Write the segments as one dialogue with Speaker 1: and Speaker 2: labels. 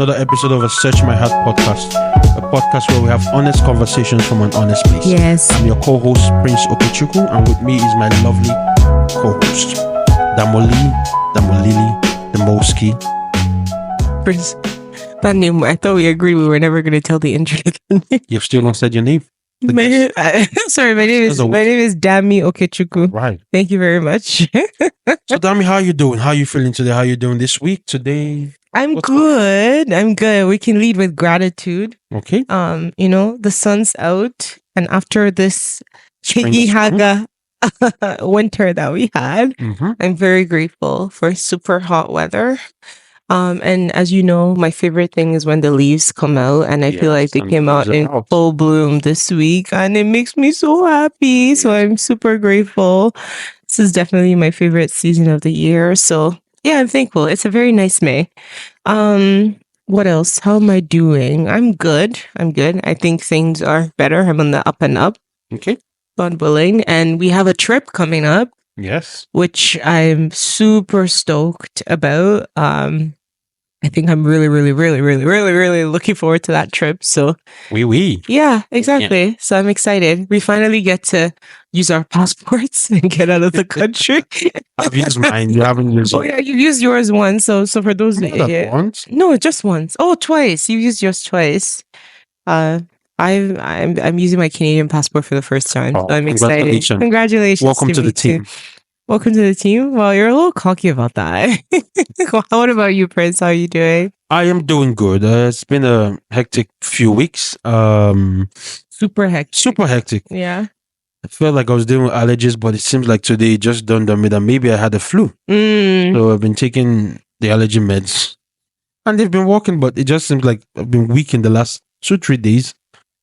Speaker 1: another episode of a Search My Heart podcast, a podcast where we have honest conversations from an honest place.
Speaker 2: Yes.
Speaker 1: I'm your co-host, Prince Okechukwu, and with me is my lovely co-host, Damolili, Demoski.
Speaker 2: Prince, that name, I thought we agreed we were never going to tell the internet.
Speaker 1: You've still not said your name.
Speaker 2: Sorry, my name is Dami Okechukwu.
Speaker 1: Right.
Speaker 2: Thank you very much.
Speaker 1: So Dami, how are you doing? How are you feeling today? How are you doing this week, today?
Speaker 2: I'm good. I'm good. We can lead with gratitude.
Speaker 1: Okay.
Speaker 2: The sun's out, and after this
Speaker 1: Spring
Speaker 2: Hihaga winter that we had,
Speaker 1: Mm-hmm.
Speaker 2: I'm very grateful for super hot weather. And as you know, my favorite thing is when the leaves come out, and I feel like they
Speaker 1: and
Speaker 2: came out
Speaker 1: leaves are
Speaker 2: in
Speaker 1: out.
Speaker 2: full bloom this week, and it makes me so happy. So I'm super grateful. This is definitely my favorite season of the year. So yeah, I'm thankful. It's a very nice May. What else? How am I doing? I'm good. I think things are better. I'm on the up and up,
Speaker 1: Okay.
Speaker 2: God willing. And we have a trip coming up,
Speaker 1: Yes.
Speaker 2: which I'm super stoked about. I think I'm really, really, really, really, really, really looking forward to that trip. So
Speaker 1: Oui.
Speaker 2: yeah, exactly. So I'm excited. We finally get to use our passports and get out of the country.
Speaker 1: I've used mine. You haven't used
Speaker 2: Oh
Speaker 1: it.
Speaker 2: yeah, you used yours once. So for those,
Speaker 1: Once.
Speaker 2: no, just once. Oh, twice. You used yours twice. I'm using my Canadian passport for the first time.
Speaker 1: Oh,
Speaker 2: So I'm excited.
Speaker 1: congratulations.
Speaker 2: Congratulations.
Speaker 1: Welcome to
Speaker 2: me
Speaker 1: the
Speaker 2: too.
Speaker 1: team.
Speaker 2: Welcome to the team. Well, you're a little cocky about that. What about you, Prince? How are you doing?
Speaker 1: I am doing good. It's been a hectic few weeks.
Speaker 2: Super hectic.
Speaker 1: Super hectic.
Speaker 2: Yeah.
Speaker 1: I felt like I was dealing with allergies, but it seems like today it just dawned on me that maybe I had a flu.
Speaker 2: Mm.
Speaker 1: So I've been taking the allergy meds, and they've been working, but it just seems like I've been weak in the last 2-3 days.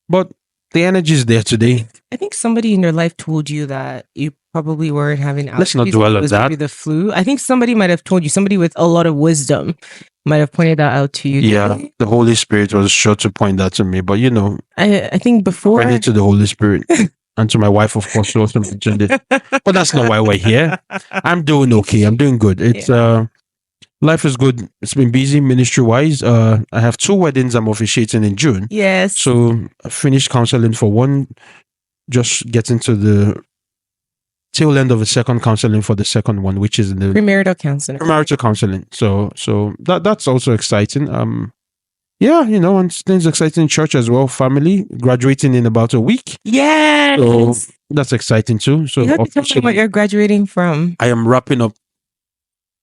Speaker 1: But the energy is there today.
Speaker 2: I think somebody in your life told you that you probably weren't having allergies.
Speaker 1: Let's not dwell
Speaker 2: It
Speaker 1: on
Speaker 2: was
Speaker 1: that.
Speaker 2: maybe the flu. I think somebody might have told you. Somebody with a lot of wisdom might have pointed that out to you.
Speaker 1: Yeah, the Holy Spirit was sure to point that to me. But
Speaker 2: I think before.
Speaker 1: credit to the Holy Spirit. And to my wife, of course, who also mentioned it. But that's not why we're here. I'm doing okay. I'm doing good. It's life is good. It's been busy ministry wise. I have 2 weddings I'm officiating in June.
Speaker 2: Yes.
Speaker 1: So I finished counseling for one, just getting to the tail end of the second counseling for the second one, which is in the
Speaker 2: Premarital counseling.
Speaker 1: premarital counseling. So that's also exciting. And things exciting in church as well. Family graduating in about a week.
Speaker 2: Yes.
Speaker 1: So that's exciting too. So
Speaker 2: You have to tell me what you're graduating from.
Speaker 1: I am wrapping up.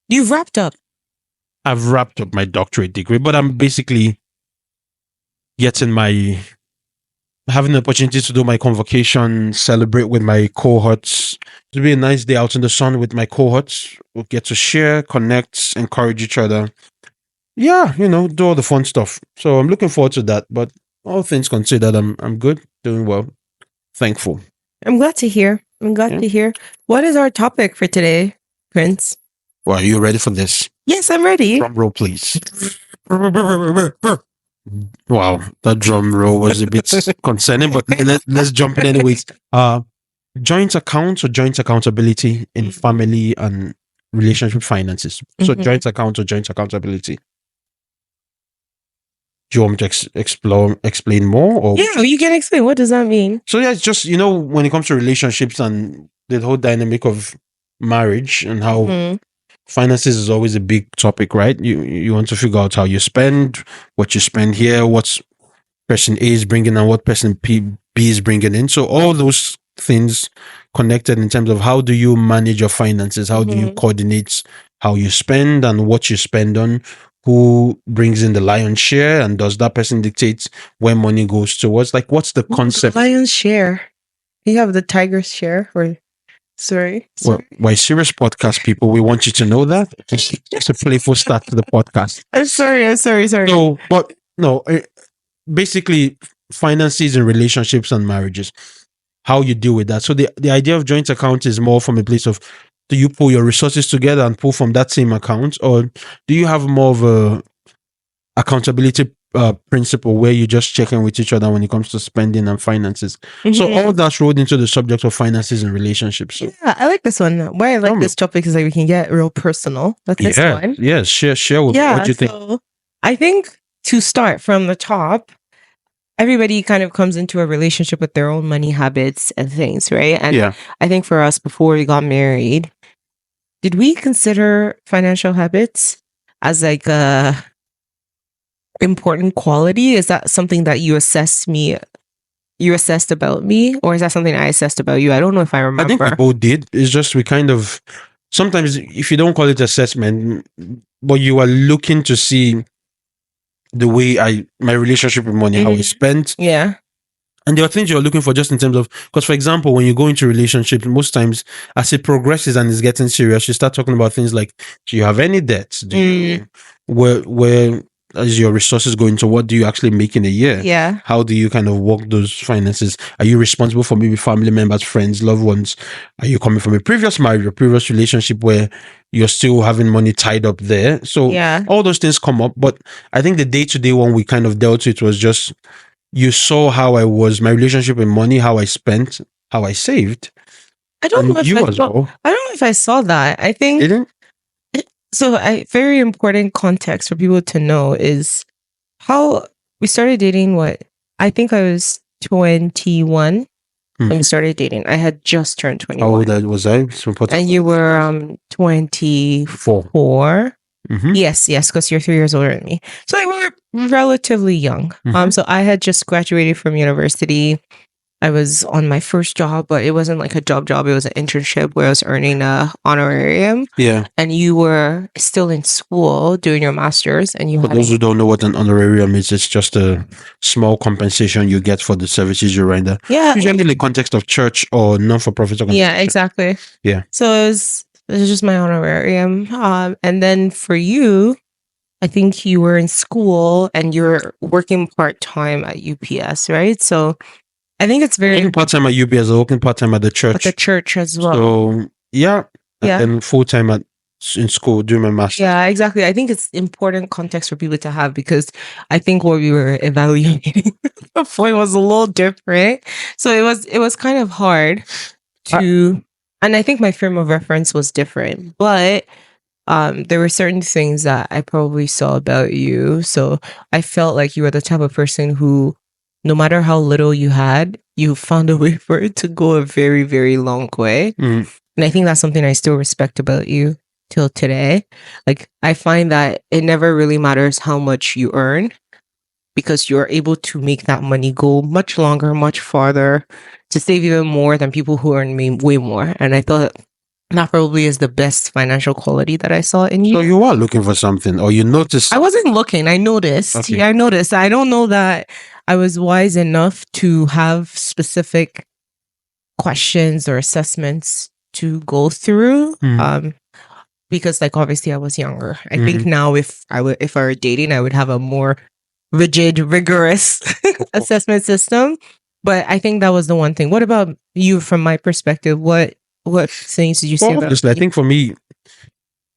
Speaker 2: You've wrapped up.
Speaker 1: I've wrapped up my doctorate degree, but I'm basically having the opportunity to do my convocation, celebrate with my cohorts. It'll be a nice day out in the sun with my cohorts. We'll get to share, connect, encourage each other. Yeah, do all the fun stuff. So I'm looking forward to that. But all things considered, I'm good, doing well, thankful.
Speaker 2: I'm glad to hear. To hear. What is our topic for today, Prince?
Speaker 1: Well, are you ready for this?
Speaker 2: Yes, I'm ready.
Speaker 1: Drum roll, please. Wow, that drum roll was a bit concerning, but let's jump in anyways. Joint accounts or joint accountability in family and relationship finances. So joint account or joint accountability. Do you want me to explain more? Or?
Speaker 2: Yeah, you can explain. What does that mean?
Speaker 1: So yeah, it's just, when it comes to relationships and the whole dynamic of marriage and how finances is always a big topic, right? You want to figure out how you spend, what you spend here, what person A is bringing and what person B is bringing in. So all those things connected in terms of how do you manage your finances? How do you coordinate how you spend and what you spend on? Who brings in the lion's share, and does that person dictate where money goes towards? Like, what's the concept?
Speaker 2: Lion's share. You have the tiger's share, or sorry.
Speaker 1: Well, why serious podcast people? We want you to know that. It's a playful start to the podcast.
Speaker 2: I'm sorry.
Speaker 1: So, but no, basically, finances and relationships and marriages, how you deal with that. So the idea of joint account is more from a place of, do you pull your resources together and pull from that same account, or do you have more of a accountability principle where you just check in with each other when it comes to spending and finances? So all that's rolled into the subject of finances and relationships. So,
Speaker 2: yeah, I like this one. Why I like this topic is that we can get real personal. That's this one.
Speaker 1: Yes, share with what you think.
Speaker 2: So I think to start from the top, everybody kind of comes into a relationship with their own money habits and things, right? And
Speaker 1: Yeah.
Speaker 2: I think for us, before we got married, did we consider financial habits as like a important quality? Is that something that you assessed about me, or is that something I assessed about you? I don't know if I
Speaker 1: I think we
Speaker 2: remember.
Speaker 1: both did. It's just we kind of sometimes if you don't call it assessment, but you are looking to see the way my relationship with money, how I spent,
Speaker 2: Yeah.
Speaker 1: and there are things you're looking for just in terms of, because for example, when you go into relationships, most times as it progresses and it's getting serious, you start talking about things like, do you have any debts? Do you, where is your resources going to? What do you actually make in a year?
Speaker 2: Yeah.
Speaker 1: How do you kind of work those finances? Are you responsible for maybe family members, friends, loved ones? Are you coming from a previous marriage or previous relationship where you're still having money tied up there? So
Speaker 2: Yeah.
Speaker 1: all those things come up. But I think the day-to-day one we kind of dealt with was just, you saw how I was, my relationship with money, how I spent, how I saved.
Speaker 2: I don't
Speaker 1: And
Speaker 2: know if
Speaker 1: you
Speaker 2: I
Speaker 1: as
Speaker 2: saw,
Speaker 1: well.
Speaker 2: I don't know if I saw that. I think
Speaker 1: Didn't?
Speaker 2: so. Very important context for people to know is how we started dating. What I think I was 21 when we started dating. I had just turned
Speaker 1: How
Speaker 2: 21.
Speaker 1: old was I? It's important.
Speaker 2: And you were 24. Yes, because you're 3 years older than me. So like, we were relatively young. So I had just graduated from university. I was on my first job, but it wasn't like a job. It was an internship where I was earning a honorarium.
Speaker 1: Yeah.
Speaker 2: And you were still in school doing your master's, and you
Speaker 1: For those who don't know what an honorarium is, it's just a small compensation you get for the services you render.
Speaker 2: Yeah.
Speaker 1: Usually in the context of church or non-for-profit organization.
Speaker 2: Yeah, exactly.
Speaker 1: Yeah.
Speaker 2: So it was just my honorarium. And then for you, I think you were in school and you're working part-time at UPS, right? So I think it's very
Speaker 1: working part-time at UPS, working part-time at the church.
Speaker 2: At the church as well.
Speaker 1: So yeah. And then full-time in school doing my master's.
Speaker 2: Yeah, exactly. I think it's important context for people to have, because I think what we were evaluating before was a little different. So it was kind of hard to, and I think my frame of reference was different, but there were certain things that I probably saw about you. So I felt like you were the type of person who, no matter how little you had, you found a way for it to go a very, very long way. And I think that's something I still respect about you till today. Like, I find that it never really matters how much you earn, because you're able to make that money go much longer, much farther, to save even more than people who earn way more. And I thought that probably is the best financial quality that I saw in you.
Speaker 1: So you are looking for something, or you noticed?
Speaker 2: I wasn't looking. I noticed.
Speaker 1: Okay.
Speaker 2: Yeah, I noticed. I don't know that I was wise enough to have specific questions or assessments to go through. Because like, obviously I was younger. I think now if I were dating, I would have a more rigid, rigorous assessment system. But I think that was the one thing. What about you from my perspective? What things did you see about
Speaker 1: obviously, I think for me,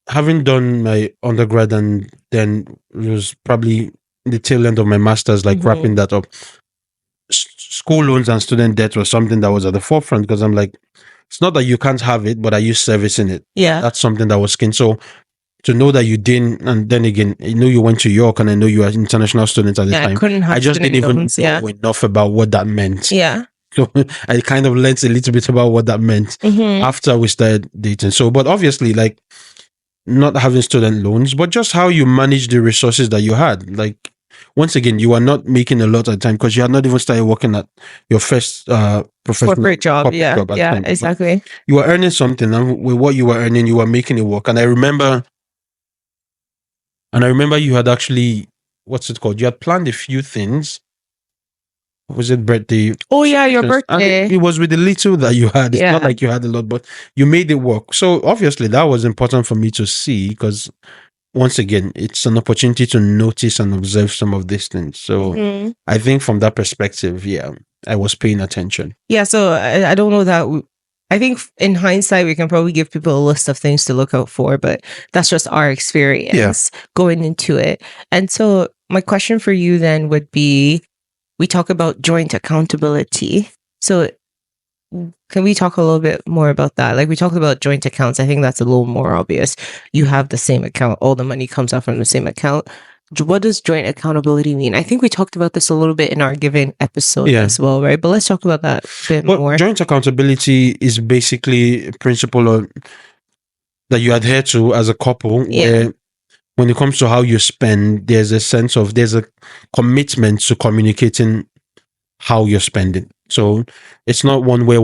Speaker 1: having done my undergrad and then it was probably the tail end of my master's, like wrapping that up, school loans and student debt was something that was at the forefront, because I'm like, it's not that you can't have it, but are you servicing it?
Speaker 2: Yeah.
Speaker 1: That's something that was skin. So to know that you didn't, and then again, I know you went to York and I know you were international students at the time. I just didn't even know enough about what that meant.
Speaker 2: Yeah.
Speaker 1: So I kind of learned a little bit about what that meant after we started dating. So, but obviously, like, not having student loans, but just how you manage the resources that you had. Like, once again, you are not making a lot at the time because you had not even started working at your first professional
Speaker 2: corporate job.
Speaker 1: at
Speaker 2: Yeah,
Speaker 1: the time.
Speaker 2: exactly.
Speaker 1: But you were earning something, and with what you were earning, you were making it work. And I remember you had actually, what's it called? You had planned a few things. Was it birthday?
Speaker 2: Oh yeah, your birthday.
Speaker 1: And it was with the little that you had. It's not like you had a lot, but you made it work. So obviously that was important for me to see, because once again, it's an opportunity to notice and observe some of these things. So I think from that perspective, yeah, I was paying attention.
Speaker 2: Yeah, so I don't know that. I think in hindsight, we can probably give people a list of things to look out for, but that's just our experience going into it. And so my question for you then would be, we talk about joint accountability. So can we talk a little bit more about that? Like, we talked about joint accounts. I think that's a little more obvious. You have the same account. All the money comes out from the same account. what does joint accountability mean? I think we talked about this a little bit in our given episode
Speaker 1: Yeah.
Speaker 2: as well, right? But let's talk about that a bit
Speaker 1: Well,
Speaker 2: more.
Speaker 1: joint accountability is basically a principle that you adhere to as a couple, where when it comes to how you spend, there's a commitment to communicating how you're spending. So it's not one where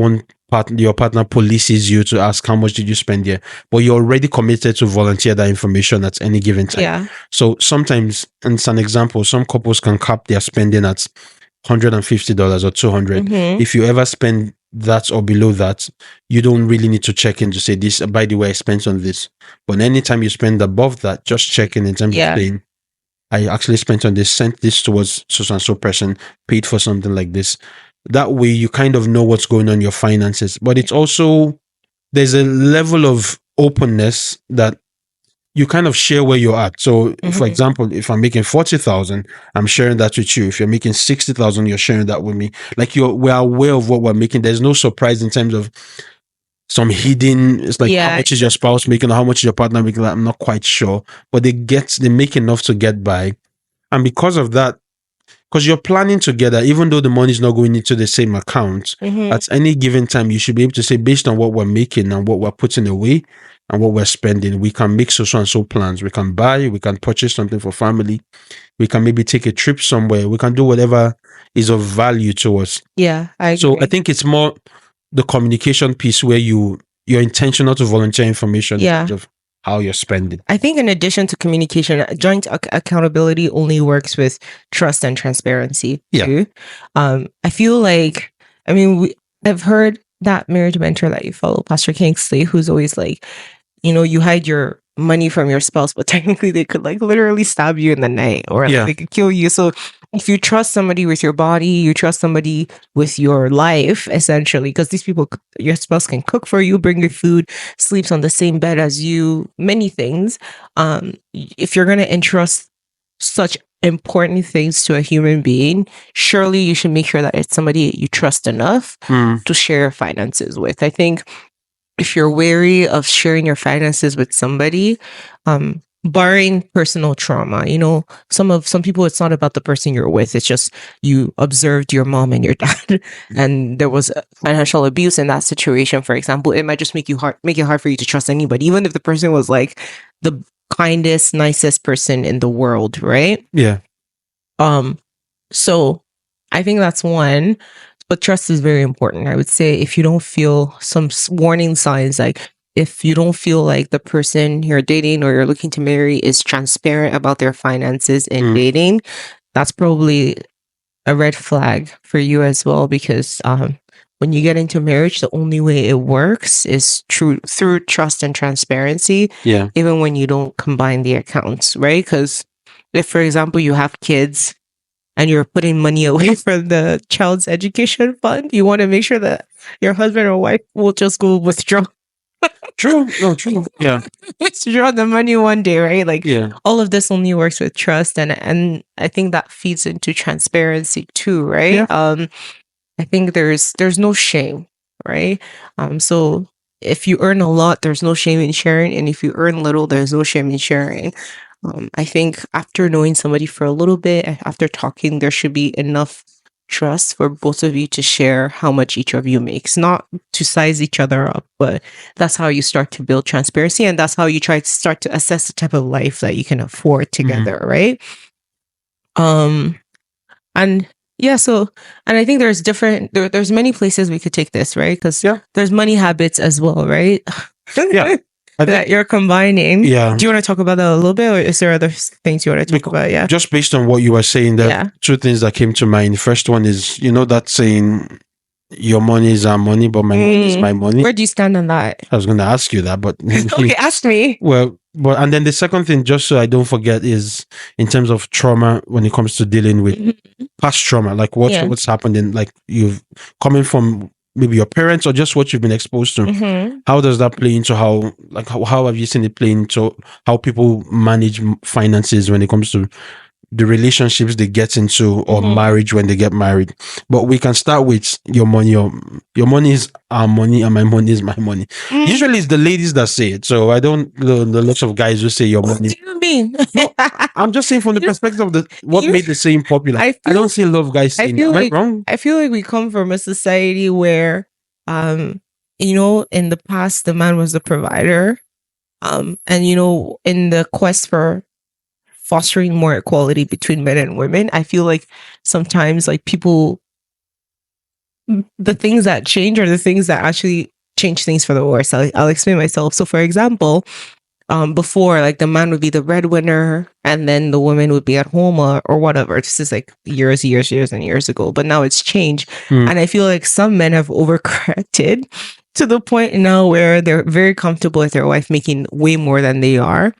Speaker 1: your partner polices you to ask how much did you spend here, but you're already committed to volunteer that information at any given time.
Speaker 2: Yeah.
Speaker 1: So sometimes, and it's an example, some couples can cap their spending at $150 or 200. If you ever spend that or below that, you don't really need to check in to say this, by the way, I spent on this. But anytime you spend above that, just check in terms of saying, I actually spent on this, sent this towards so and so person, paid for something like this. That way you kind of know what's going on in your finances. But it's also, there's a level of openness that you kind of share where you're at. So, for example, if I'm making 40,000, I'm sharing that with you. If you're making 60,000, you're sharing that with me. Like we're aware of what we're making. There's no surprise in terms of some hidden. It's like, how much is your spouse making? Or how much is your partner making? Like, I'm not quite sure, but they make enough to get by. And because of that, because you're planning together, even though the money is not going into the same account, at any given time, you should be able to say, based on what we're making and what we're putting away and what we're spending, we can make so and so plans. We can buy, we can purchase something for family. We can maybe take a trip somewhere. We can do whatever is of value to us.
Speaker 2: Yeah, I agree.
Speaker 1: So I think it's more the communication piece where you're intentional to volunteer information in terms of how you're spending.
Speaker 2: I think in addition to communication, joint accountability only works with trust and transparency too. I feel like, I've heard that marriage mentor that you follow, Pastor Kingsley, who's always like, you hide your money from your spouse, but technically they could like literally stab you in the night or like, they could kill you. So if you trust somebody with your body, you trust somebody with your life, essentially, because these people, your spouse can cook for you, bring you food, sleeps on the same bed as you, many things. If you're going to entrust such important things to a human being, surely you should make sure that it's somebody you trust enough to share finances with. I think if you're wary of sharing your finances with somebody, barring personal trauma, some people, it's not about the person you're with. It's just you observed your mom and your dad and there was financial abuse in that situation, for example. It might just make it hard for you to trust anybody, even if the person was like the kindest, nicest person in the world, right?
Speaker 1: Yeah.
Speaker 2: So I think that's one. But trust is very important. I would say if you don't feel some warning signs, like if you don't feel like the person you're dating or you're looking to marry is transparent about their finances in dating, that's probably a red flag for you as well. Because when you get into marriage, the only way it works is through trust and transparency.
Speaker 1: Yeah.
Speaker 2: Even when you don't combine the accounts, right? Because if, for example, you have kids and you're putting money away from the child's education fund, you want to make sure that your husband or wife will just go withdraw.
Speaker 1: True. Yeah.
Speaker 2: Withdraw the money one day, right? Like, all of this only works with trust, and I think that feeds into transparency too, right?
Speaker 1: Yeah.
Speaker 2: I think there's no shame, right? So if you earn a lot, there's no shame in sharing, and if you earn little, there's no shame in sharing. I think after knowing somebody for a little bit, after talking, there should be enough trust for both of you to share how much each of you makes, not to size each other up, but that's how you start to build transparency, and that's how you try to start to assess the type of life that you can afford together, right? And yeah, so, and I think there's there's many places we could take this, right? Because there's money habits as well, right?
Speaker 1: Yeah.
Speaker 2: That you're combining.
Speaker 1: Yeah.
Speaker 2: Do you want to talk about that a little bit, or is there other things you want to talk about? Yeah.
Speaker 1: Just based on what you were saying, there are two things that came to mind. The first one is, that saying, your money is our money, but my money is my money.
Speaker 2: Where do you stand on that?
Speaker 1: I was going to ask you that, but
Speaker 2: okay, ask me.
Speaker 1: Well, and then the second thing, just so I don't forget, is in terms of trauma when it comes to dealing with past trauma, like what's happened in, like, you've coming from maybe your parents or just what you've been exposed to. How does that play into how have you seen it play into how people manage finances when it comes to the relationships they get into or
Speaker 2: Mhm.
Speaker 1: marriage when they get married. But we can start with your money. Your money is our money, and my money is my money.
Speaker 2: Mm,
Speaker 1: Usually, it's the ladies that say it. So I don't know the lots of guys who say your
Speaker 2: what
Speaker 1: money.
Speaker 2: do you mean?
Speaker 1: No, I'm just saying from the
Speaker 2: You know,
Speaker 1: perspective of the what
Speaker 2: you know,
Speaker 1: made the saying popular.
Speaker 2: I
Speaker 1: I
Speaker 2: feel
Speaker 1: don't see a lot of guys
Speaker 2: I
Speaker 1: saying it.
Speaker 2: feel
Speaker 1: Am I
Speaker 2: like
Speaker 1: wrong?
Speaker 2: I feel like we come from a society where um in the past the man was the provider. And in the quest for fostering more equality between men and women, I feel like sometimes like people the things that change are the things that actually change things for the worse. I'll explain myself. So for example, before like the man would be the breadwinner and then the woman would be at home or whatever. This is like years and years ago, but now it's changed.
Speaker 1: Hmm.
Speaker 2: And I feel like some men have overcorrected to the point now where they're very comfortable with their wife making way more than they are.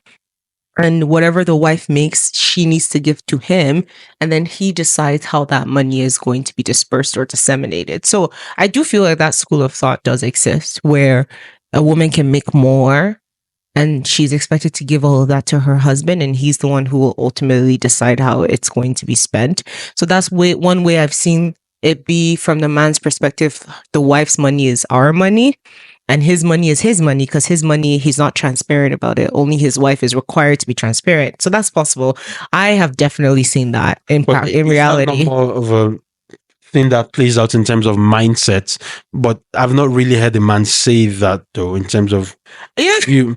Speaker 2: And whatever the wife makes, she needs to give to him. And then he decides how that money is going to be dispersed or disseminated. So I do feel like that school of thought does exist where a woman can make more and she's expected to give all of that to her husband, and he's the one who will ultimately decide how it's going to be spent. So that's one way I've seen it be from the man's perspective. The wife's money is our money, and his money is his money because his money, he's not transparent about it. Only his wife is required to be transparent. So that's possible. I have definitely seen that in
Speaker 1: But
Speaker 2: in
Speaker 1: is that not
Speaker 2: reality.
Speaker 1: more of a thing that plays out in terms of mindsets? But I've not really heard a man say that though. In terms of
Speaker 2: Yeah.
Speaker 1: you,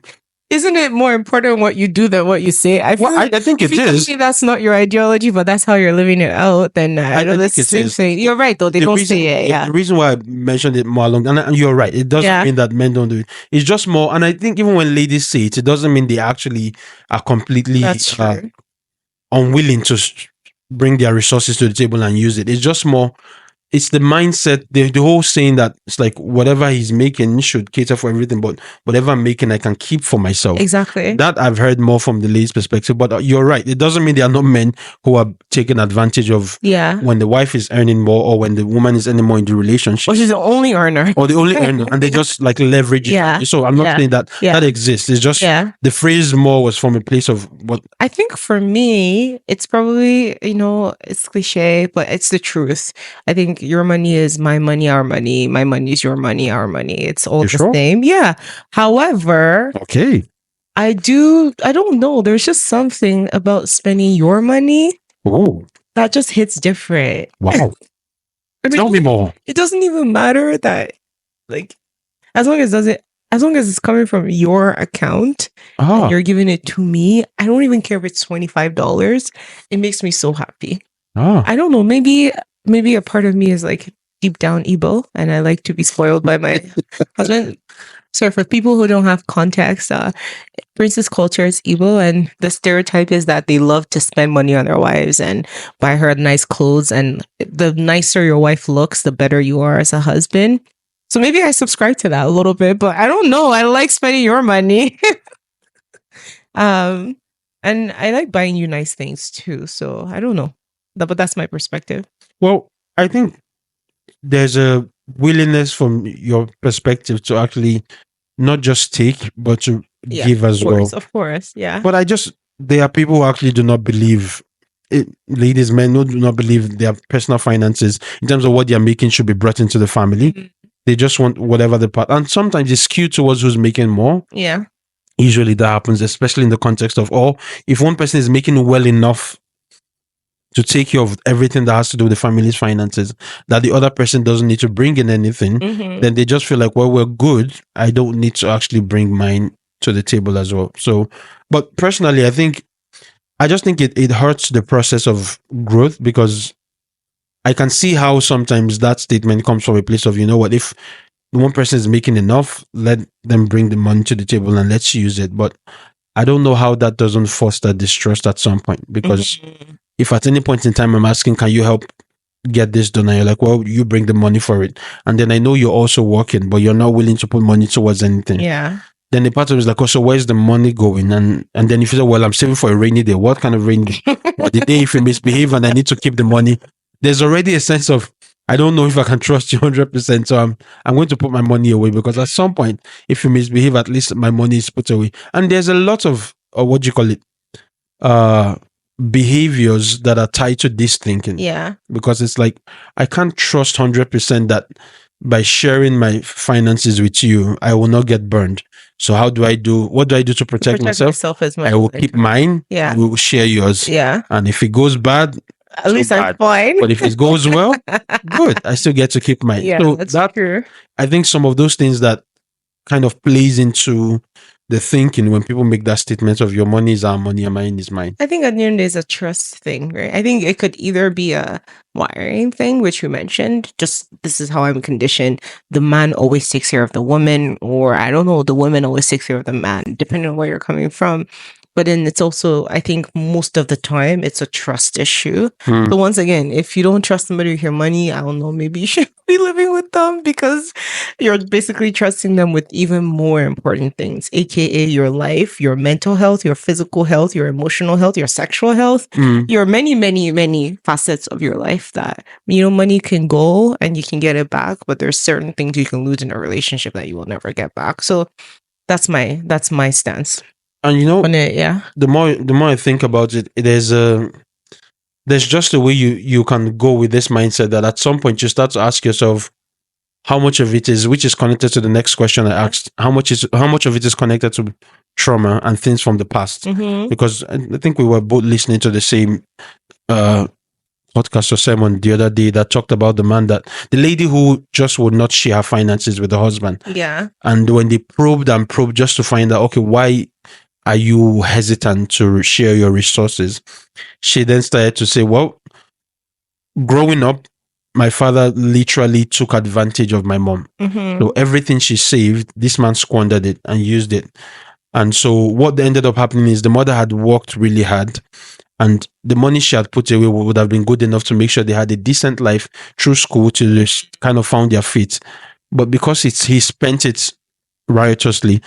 Speaker 2: Isn't it more important what you do than what you say? I feel
Speaker 1: well,
Speaker 2: like
Speaker 1: I think
Speaker 2: if
Speaker 1: it
Speaker 2: you tell
Speaker 1: is.
Speaker 2: me that's not your ideology, but that's how you're living it out, then I know
Speaker 1: I
Speaker 2: that's
Speaker 1: think
Speaker 2: the
Speaker 1: it
Speaker 2: same
Speaker 1: is.
Speaker 2: thing. You're right, though. They
Speaker 1: The
Speaker 2: don't
Speaker 1: reason,
Speaker 2: say it.
Speaker 1: yeah,
Speaker 2: Yeah.
Speaker 1: the reason why I mentioned it more along, and you're right, it doesn't
Speaker 2: Yeah.
Speaker 1: mean that men don't do it. It's just more, and I think even when ladies say it, it doesn't mean they actually are completely
Speaker 2: That's true.
Speaker 1: unwilling to bring their resources to the table and use it. It's just more, it's the mindset, the whole saying that it's like whatever he's making should cater for everything, but whatever I'm making, I can keep for myself.
Speaker 2: Exactly.
Speaker 1: That I've heard more from the lady's perspective, but you're right. It doesn't mean there are not men who are taking advantage of
Speaker 2: Yeah.
Speaker 1: when the wife is earning more or when the woman is earning more in the relationship.
Speaker 2: Or she's the only earner.
Speaker 1: Or the only earner, and they just like leverage it.
Speaker 2: Yeah.
Speaker 1: So I'm not
Speaker 2: Yeah.
Speaker 1: saying that
Speaker 2: Yeah.
Speaker 1: that exists. It's just
Speaker 2: Yeah.
Speaker 1: the phrase more was from a place of what.
Speaker 2: I think for me, it's probably, it's cliche, but it's the truth. I think your money is my money, our money. My money is your money, our money. It's all
Speaker 1: You
Speaker 2: the
Speaker 1: sure?
Speaker 2: same. Yeah. However,
Speaker 1: Okay.
Speaker 2: I don't know. There's just something about spending your money
Speaker 1: Oh,
Speaker 2: that just hits different.
Speaker 1: wow.
Speaker 2: I mean,
Speaker 1: Tell me more.
Speaker 2: it doesn't even matter that, like, as long as it's coming from your account and
Speaker 1: Ah,
Speaker 2: you're giving it to me, I don't even care if it's $25. It makes me so happy.
Speaker 1: ah.
Speaker 2: I don't know. Maybe a part of me is like deep down evil, and I like to be spoiled by my husband. So for people who don't have context, princess culture is evil, and the stereotype is that they love to spend money on their wives and buy her nice clothes. And the nicer your wife looks, the better you are as a husband. So maybe I subscribe to that a little bit, but I don't know. I like spending your money. um, and I like buying you nice things too. So I don't know, but that's my perspective.
Speaker 1: Well, I think there's a willingness from your perspective to actually not just take, but to
Speaker 2: Yeah,
Speaker 1: give as well.
Speaker 2: of course, yeah.
Speaker 1: But there are people who actually do not believe, ladies, men who do not believe their personal finances in terms of what they're making should be brought into the family.
Speaker 2: Mhm.
Speaker 1: They just want whatever the part. And sometimes it's skewed towards who's making more.
Speaker 2: Yeah.
Speaker 1: Usually that happens, especially in the context of, if one person is making well enough to take care of everything that has to do with the family's finances, that the other person doesn't need to bring in anything,
Speaker 2: Mhm.
Speaker 1: then they just feel like, well, we're good. I don't need to actually bring mine to the table as well. So, but personally, I just think it hurts the process of growth, because I can see how sometimes that statement comes from a place of, you know what, if one person is making enough, let them bring the money to the table and let's use it. But I don't know how that doesn't foster distrust at some point, because
Speaker 2: Mhm.
Speaker 1: if at any point in time I'm asking, can you help get this done? And you're like, well, you bring the money for it. And then I know you're also working, but you're not willing to put money towards anything.
Speaker 2: Yeah.
Speaker 1: Then the part of it is like, oh, so where's the money going? And then if you say, well, I'm saving for a rainy day, what kind of rainy day? Or the day if you misbehave and I need to keep the money, there's already a sense of, I don't know if I can trust you 100%. So I'm going to put my money away, because at some point, if you misbehave, at least my money is put away. And there's a lot of, what do you call it? behaviors that are tied to this thinking.
Speaker 2: Yeah.
Speaker 1: Because it's like, I can't trust 100% that by sharing my finances with you, I will not get burned. So what do I do to protect myself?
Speaker 2: Myself as much
Speaker 1: I will
Speaker 2: as
Speaker 1: keep
Speaker 2: can.
Speaker 1: mine.
Speaker 2: Yeah.
Speaker 1: You will share yours.
Speaker 2: Yeah.
Speaker 1: And if it goes bad,
Speaker 2: At
Speaker 1: so
Speaker 2: least I'm
Speaker 1: bad.
Speaker 2: fine.
Speaker 1: But if it goes well, good. I still get to keep mine.
Speaker 2: Yeah,
Speaker 1: So
Speaker 2: that's
Speaker 1: that,
Speaker 2: true.
Speaker 1: I think some of those things that kind of plays into the thinking when people make that statement of your money is our money and mine is mine.
Speaker 2: I think at the end there's a trust thing, right? I think it could either be a wiring thing, which you mentioned, just this is how I'm conditioned. The man always takes care of the woman, or I don't know, the woman always takes care of the man, depending on where you're coming from. But then it's also, I think most of the time, it's a trust issue. So once again, if you don't trust somebody with your money, I don't know, maybe you should be living with them because you're basically trusting them with even more important things, aka your life, your mental health, your physical health, your emotional health, your sexual health, your many, many, many facets of your life that, money can go and you can get it back, but there's certain things you can lose in a relationship that you will never get back. So that's my stance.
Speaker 1: And
Speaker 2: yeah.
Speaker 1: the more I think about it, there's just a way you can go with this mindset that at some point you start to ask yourself how much of it is, which is connected to the next question I asked, how much of it is connected to trauma and things from the past. Because I think we were both listening to the same podcast or sermon the other day that talked about the lady who just would not share her finances with the husband.
Speaker 2: Yeah.
Speaker 1: And when they probed just to find out, okay, why are you hesitant to share your resources? She then started to say, well, growing up, my father literally took advantage of my mom. So everything she saved, this man squandered it and used it. And so what ended up happening is the mother had worked really hard, and the money she had put away would have been good enough to make sure they had a decent life through school to just kind of found their feet. But because he spent it riotously,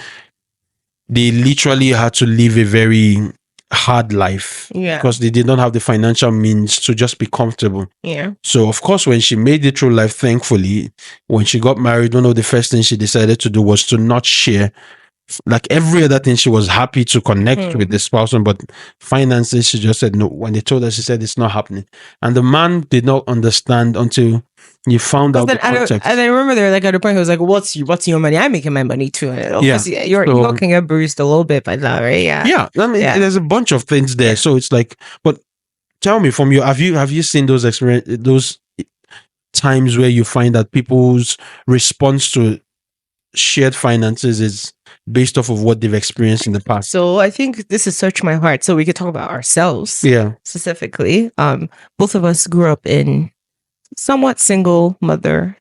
Speaker 1: they literally had to live a very hard life because they did not have the financial means to just be comfortable.
Speaker 2: Yeah.
Speaker 1: So of course, when she made it through life, thankfully, when she got married, one of the first things she decided to do was to not share. Like every other thing, she was happy to connect with the spouse, but finances, she just said no. When they told her, she said it's not happening. And the man did not understand until you found out the context.
Speaker 2: And I remember there, like at a point, he was like, "What's your money? I'm making my money too." Your ego can get bruised a little bit by that, right? Yeah.
Speaker 1: Yeah. I mean, there's a bunch of things there. So it's like, but tell me, from you, have you seen those those times where you find that people's response to shared finances is based off of what they've experienced in the past?
Speaker 2: So I think this is Search My Heart. So we could talk about ourselves.
Speaker 1: Yeah.
Speaker 2: Specifically. Both of us grew up in somewhat single mother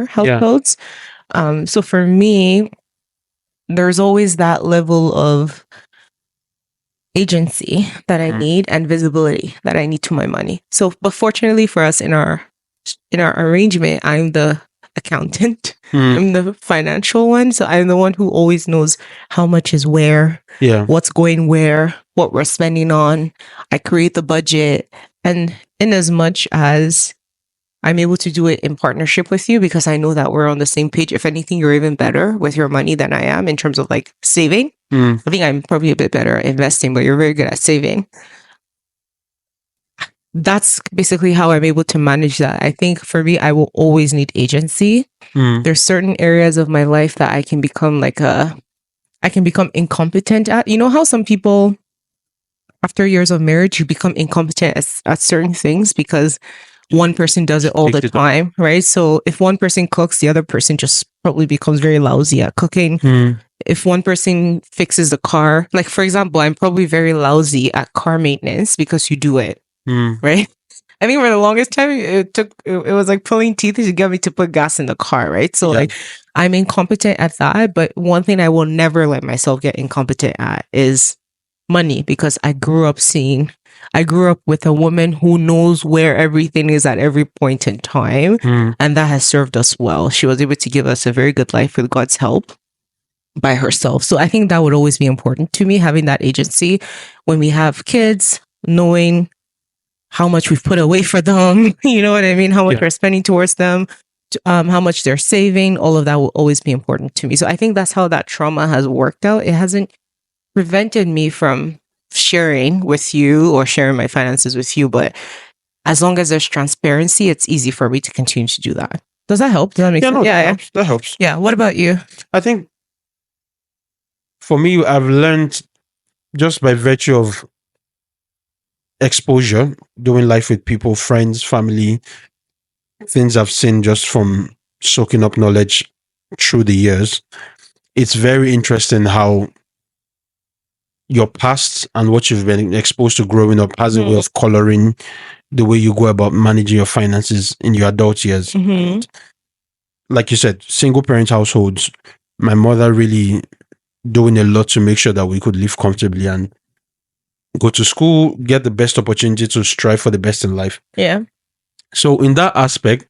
Speaker 2: households. So for me, there's always that level of agency that I need and visibility that I need to my money. So, but fortunately for us in our arrangement, I'm the accountant. I'm the financial one. So I'm the one who always knows how much is where, what's going where, what we're spending on. I create the budget. And in as much as I'm able to do it in partnership with you because I know that we're on the same page. If anything, you're even better with your money than I am in terms of like saving. I think I'm probably a bit better at investing, but you're very good at saving. That's basically how I'm able to manage that. I think for me, I will always need agency. There's certain areas of my life that I can become incompetent at. You know how some people, after years of marriage, you become incompetent at certain things because one person does it all the time, right? So if one person cooks, the other person just probably becomes very lousy at cooking. If one person fixes the car, like for example, I'm probably very lousy at car maintenance because you do it, right? I think for the longest time, it was like pulling teeth to get me to put gas in the car, right? So like I'm incompetent at that. But one thing I will never let myself get incompetent at is money, because I grew up with a woman who knows where everything is at every point in time. And that has served us well. She was able to give us a very good life with God's help by herself. So I think that would always be important to me, having that agency when we have kids, knowing how much we've put away for them, you know what I mean? How much we're spending towards them, how much they're saving, all of that will always be important to me. So I think that's how that trauma has worked out. It hasn't prevented me from sharing with you or sharing my finances with you, but as long as there's transparency, it's easy for me to continue to do that. Does that help? Does that make
Speaker 1: Yeah,
Speaker 2: sense?
Speaker 1: no,
Speaker 2: Yeah,
Speaker 1: that
Speaker 2: yeah.
Speaker 1: helps. That helps.
Speaker 2: Yeah. What about you?
Speaker 1: I think for me, I've learned just by virtue of exposure, doing life with people, friends, family, things I've seen just from soaking up knowledge through the years. It's very interesting how your past and what you've been exposed to growing up has a way of coloring the way you go about managing your finances in your adult years.
Speaker 2: Mhm.
Speaker 1: Like you said, single parent households, my mother really doing a lot to make sure that we could live comfortably and go to school, get the best opportunity to strive for the best in life.
Speaker 2: Yeah.
Speaker 1: So in that aspect,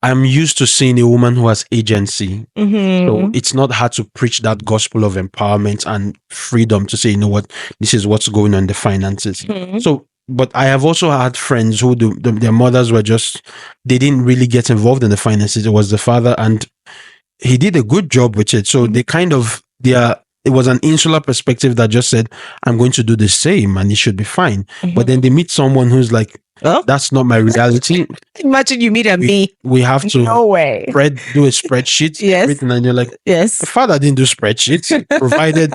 Speaker 1: I'm used to seeing a woman who has agency. So
Speaker 2: Mhm.
Speaker 1: it's not hard to preach that gospel of empowerment and freedom to say, you know what, this is what's going on in the finances.
Speaker 2: Mhm.
Speaker 1: So, but I have also had friends who their mothers were just, they didn't really get involved in the finances. It was the father, and he did a good job with it. So they kind of, it was an insular perspective that just said, I'm going to do the same and it should be fine. But then they meet someone who's like,
Speaker 2: Oh,
Speaker 1: that's not my reality.
Speaker 2: imagine you meet a me.
Speaker 1: We have to
Speaker 2: No way.
Speaker 1: do a spreadsheet,
Speaker 2: Yes.
Speaker 1: everything, and you're like,
Speaker 2: Yes.
Speaker 1: my father didn't do spreadsheets. He provided,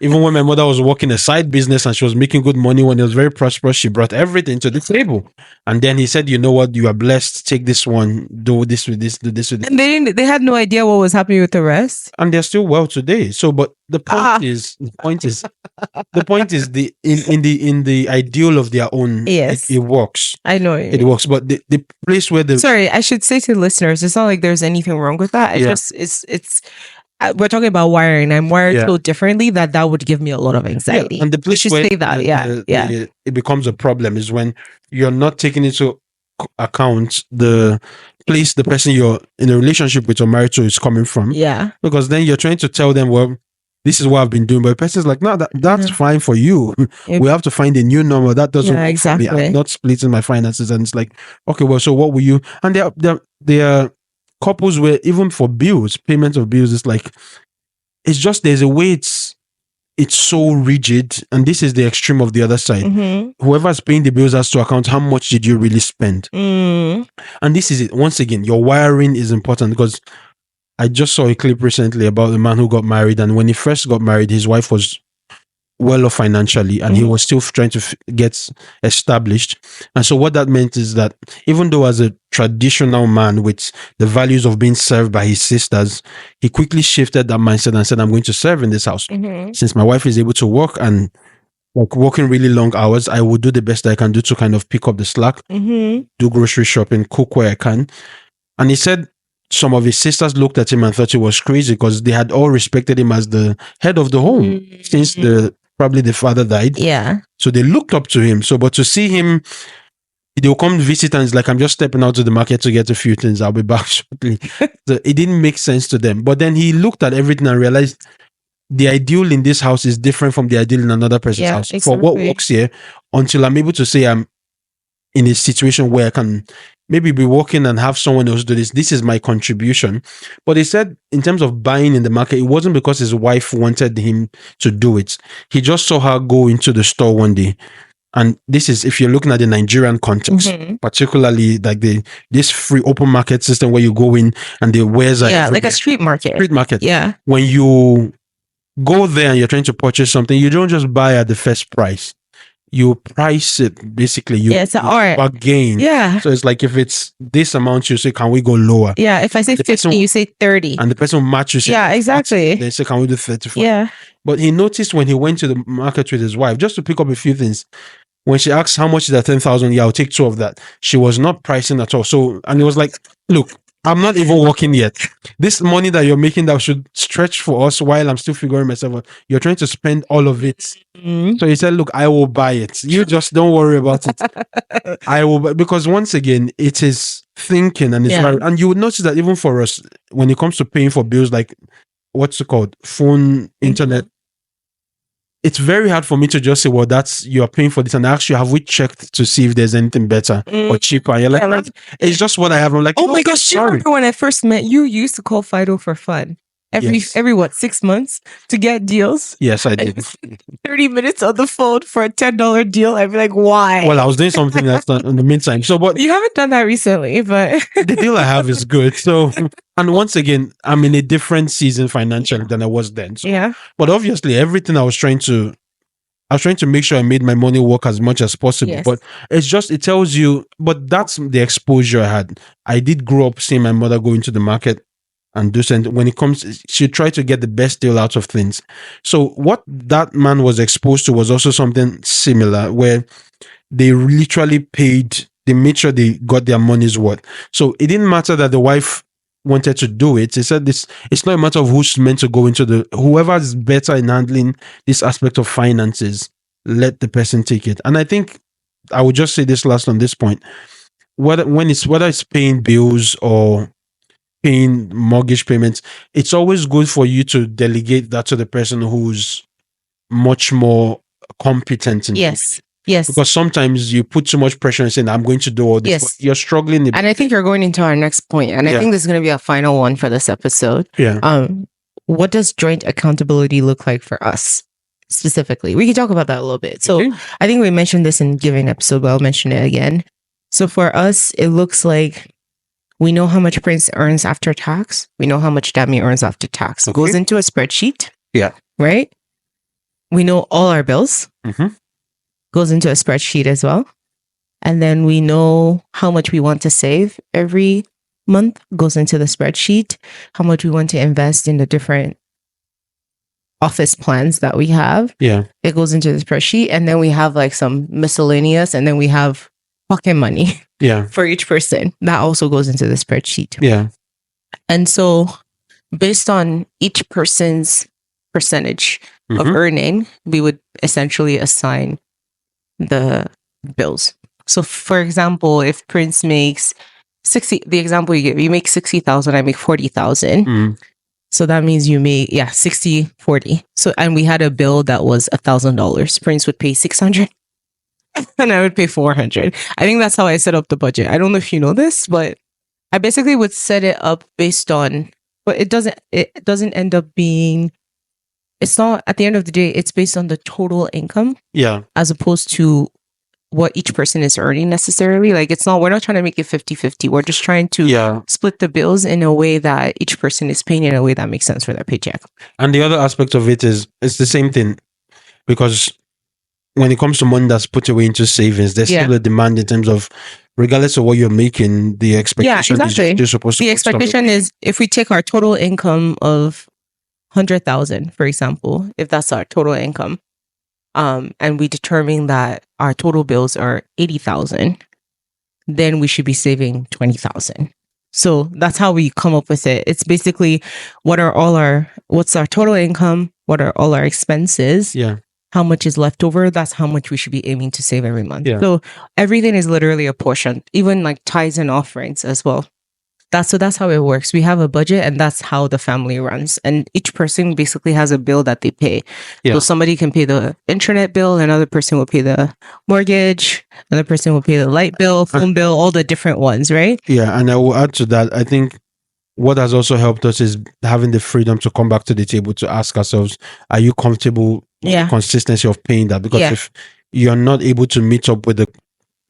Speaker 1: even when my mother was working a side business and she was making good money when it was very prosperous, she brought everything to the table. And then he said, you know what, you are blessed, take this one, do this with this, do this with this.
Speaker 2: And they had no idea what was happening with the rest.
Speaker 1: And they're still well today. So, but the point is, in the ideal of their own,
Speaker 2: Yes.
Speaker 1: it works.
Speaker 2: I know
Speaker 1: It works. But the place where the
Speaker 2: Sorry, I should say to listeners, it's not like there's anything wrong with that. It's
Speaker 1: Yeah.
Speaker 2: just it's we're talking about wiring. I'm wired
Speaker 1: Yeah.
Speaker 2: so differently that would give me a lot of anxiety.
Speaker 1: and the place
Speaker 2: should
Speaker 1: where
Speaker 2: say that.
Speaker 1: it becomes a problem is when you're not taking into account the place the person you're in a relationship with or married to is coming from.
Speaker 2: Yeah.
Speaker 1: Because then you're trying to tell them, well, this is what I've been doing, but the person's like, no, that's fine for you. We have to find a new number that doesn't work for me.
Speaker 2: exactly.
Speaker 1: I'm not splitting my finances, and it's like, okay, well, so what will you? And there are couples where even for bills, payment of bills, it's like, it's just there's a way it's so rigid, and this is the extreme of the other side. Whoever's paying the bills has to account how much did you really spend. And this is it. Once again, your wiring is important, because I just saw a clip recently about a man who got married, and when he first got married, his wife was well off financially, and he was still trying to get established. And so what that meant is that even though as a traditional man with the values of being served by his sisters, he quickly shifted that mindset and said, I'm going to serve in this house. Since my wife is able to work and like working really long hours, I will do the best I can do to kind of pick up the slack, do grocery shopping, cook where I can. And he said some of his sisters looked at him and thought he was crazy, because they had all respected him as the head of the home since probably the father died.
Speaker 2: Yeah.
Speaker 1: So they looked up to him. So, but to see him, they'll come visit and it's like, I'm just stepping out to the market to get a few things. I'll be back shortly. So it didn't make sense to them. But then he looked at everything and realized the ideal in this house is different from the ideal in another person's house. For what works here, until I'm able to say I'm in a situation where I can maybe be working and have someone else do this. This is my contribution. But he said in terms of buying in the market, it wasn't because his wife wanted him to do it. He just saw her go into the store one day. And this is, if you're looking at the Nigerian context, particularly like this free open market system where you go in and the wares are
Speaker 2: like a street market.
Speaker 1: Street market.
Speaker 2: Yeah.
Speaker 1: When you go there and you're trying to purchase something, you don't just buy at the first price. You price it, basically.
Speaker 2: It's an art.
Speaker 1: Bargain.
Speaker 2: Yeah.
Speaker 1: So it's like, if it's this amount, you say, can we go lower?
Speaker 2: Yeah. If I say 50, you say 30.
Speaker 1: And the person will match you. Say,
Speaker 2: yeah, exactly.
Speaker 1: They say, can we do 35?
Speaker 2: Yeah.
Speaker 1: But he noticed when he went to the market with his wife, just to pick up a few things, when she asked how much is that 10,000, yeah, I'll take 2 of that. She was not pricing at all. So, and he was like, look, I'm not even working yet. This money that you're making that should stretch for us while I'm still figuring myself out, you're trying to spend all of it. So he said, look, I will buy it. You just don't worry about it. I will, because once again, it is thinking, and it's right. And you would notice that even for us, when it comes to paying for bills, like what's it called? Phone, internet. It's very hard for me to just say, well, you're paying for this. And actually, have we checked to see if there's anything better or cheaper? And you're like, it's just what I have. I'm like,
Speaker 2: oh my gosh, do you remember when I first met you? You used to call Fido for fun.
Speaker 1: Yes.
Speaker 2: every what 6 months to get deals.
Speaker 1: Yes, I
Speaker 2: And
Speaker 1: did.
Speaker 2: 30 minutes on the phone for a $10 deal. I'd be like, why?
Speaker 1: Well, I was doing something that's not in the meantime. So, but
Speaker 2: You haven't done that recently, but
Speaker 1: the deal I have is good. So, and once again, I'm in a different season financially than I was then. So,
Speaker 2: yeah,
Speaker 1: but obviously, everything I was trying to make sure I made my money work as much as possible.
Speaker 2: yes,
Speaker 1: But it's just, it tells you, but that's the exposure I had. I did grow up seeing my mother go into the market and do something. When it comes, she tried to get the best deal out of things. So what that man was exposed to was also something similar, where they literally paid, they made sure they got their money's worth. So it didn't matter that the wife wanted to do it. They said this, it's not a matter of who's meant to go into the, whoever is better in handling this aspect of finances, let the person take it. And I think I would just say this last on this point. Whether it's paying bills or paying mortgage payments, it's always good for you to delegate that to the person who's much more competent in doing
Speaker 2: yes,
Speaker 1: it.
Speaker 2: yes,
Speaker 1: Because sometimes you put too much pressure and saying, I'm going to do all this, but
Speaker 2: yes.
Speaker 1: you're struggling a bit.
Speaker 2: And I think you're going into our next point, and I
Speaker 1: Yeah.
Speaker 2: think this is going to be a final one for this episode.
Speaker 1: Yeah.
Speaker 2: What does joint accountability look like for us specifically? We can talk about that a little bit. So
Speaker 1: Okay.
Speaker 2: I think we mentioned this in giving episode, but I'll mention it again. So for us, it looks like we know how much Prince earns after tax. We know how much Dami earns after tax. It
Speaker 1: Okay.
Speaker 2: goes into a spreadsheet.
Speaker 1: Yeah.
Speaker 2: Right? We know all our bills.
Speaker 1: Mhm.
Speaker 2: Goes into a spreadsheet as well. And then we know how much we want to save every month, goes into the spreadsheet. How much we want to invest in the different office plans that we have.
Speaker 1: Yeah.
Speaker 2: It goes into the spreadsheet. And then we have like some miscellaneous, and then we have pocket money
Speaker 1: Yeah.
Speaker 2: for each person. That also goes into the spreadsheet.
Speaker 1: Yeah.
Speaker 2: And so based on each person's percentage of
Speaker 1: Mhm.
Speaker 2: earning, we would essentially assign the bills. So for example, if Prince makes 60, the example you give, you make 60,000, I make 40,000.
Speaker 1: Mm.
Speaker 2: So that means you make, 60, 40. So, and we had a bill that was $1,000. Prince would pay 600 and I would pay 400. I think that's how I set up the budget. I don't know if you know this, but I basically would set it up based on, but it doesn't end up being, it's not, at the end of the day, it's based on the total income
Speaker 1: Yeah.
Speaker 2: as opposed to what each person is earning necessarily. Like it's not, we're not trying to make it 50-50. We're just trying to
Speaker 1: Yeah.
Speaker 2: split the bills in a way that each person is paying in a way that makes sense for their paycheck.
Speaker 1: And the other aspect of it is it's the same thing, because when it comes to money that's put away into savings, there's
Speaker 2: Yeah.
Speaker 1: still a demand in terms of, regardless of what you're making, the expectation is
Speaker 2: exactly.
Speaker 1: you're supposed to
Speaker 2: The
Speaker 1: put stuff
Speaker 2: expectation is if we take our total income of 100,000, for example, if that's our total income, and we determine that our total bills are 80,000, then we should be saving 20,000. So that's how we come up with it. It's basically what's our total income? What are all our expenses?
Speaker 1: Yeah.
Speaker 2: How much is left over? That's how much we should be aiming to save every month.
Speaker 1: Yeah.
Speaker 2: So everything is literally a portion, even like tithes and offerings as well. That's how it works. We have a budget, and that's how the family runs. And each person basically has a bill that they pay.
Speaker 1: Yeah.
Speaker 2: So somebody can pay the internet bill, another person will pay the mortgage, another person will pay the light bill, phone bill, all the different ones, right?
Speaker 1: Yeah. And I will add to that, I think what has also helped us is having the freedom to come back to the table to ask ourselves, are you comfortable with
Speaker 2: Yeah.
Speaker 1: the consistency of paying that? Because
Speaker 2: Yeah.
Speaker 1: if you're not able to meet up with